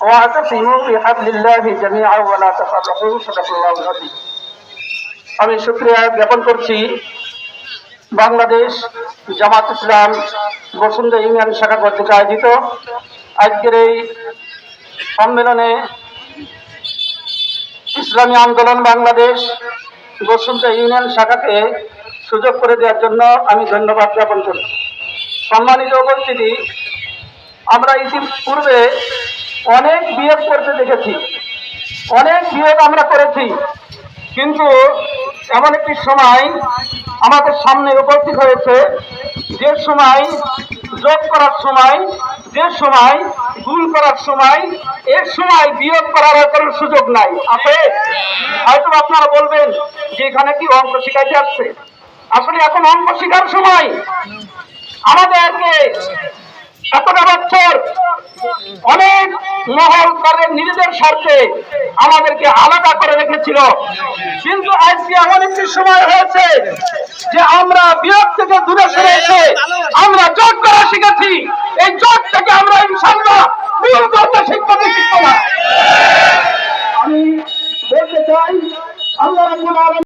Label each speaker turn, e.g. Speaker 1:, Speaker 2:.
Speaker 1: واعتصموا بحبل الله جميعا ولا تفرقوا صدق الله العظيم। আমি শুকরিয়া জ্ঞাপন করছি বাংলাদেশ জামাত ইসলাম বসুন্ধরা ইউনিয়ন শাখা কর্তৃক আয়োজিত আজকের এই সম্মেলনে ইসলামী আন্দোলন বাংলাদেশ বসুন্ধরা ইউনিয়ন শাখাকে সুযোগ করে দেওয়ার জন্য আমি ধন্যবাদ জ্ঞাপন করছি। সম্মানিত উপস্থিতি, আমরা ইতিপূর্বে অনেক বিয়োগ করতে দেখেছি, অনেক বিয়োগ আমরা করেছি, কিন্তু এমন একটি সময় আমাদের সামনে উপস্থিত হয়েছে যে সময় যোগ করার সময়, যে সময় গুণ করার সময়, এর সময় বিয়োগ করার কোনো সুযোগ নাই। আছে হয়তো আপনারা বলবেন যে এখানে কি অঙ্ক শিখাইতে আসছে। আসলে এখন অঙ্ক শেখার সময়। আমাদেরকে এতটা বছর অনেক মহল তাদের নিজেদের স্বার্থে আমাদেরকে আলাদা করে রেখেছিল, কিন্তু আজকে এমন একটি সময় হয়েছে যে আমরা বিয়োগ থেকে দূরে সরে এসে আমরা যোগ করা শিখেছি। এই যোগ থেকে আমরা ইনশাআল্লাহ বিয়োগ করতে শিখবো না। আমি বলতে চাই আল্লাহ রাব্বুল আলামিন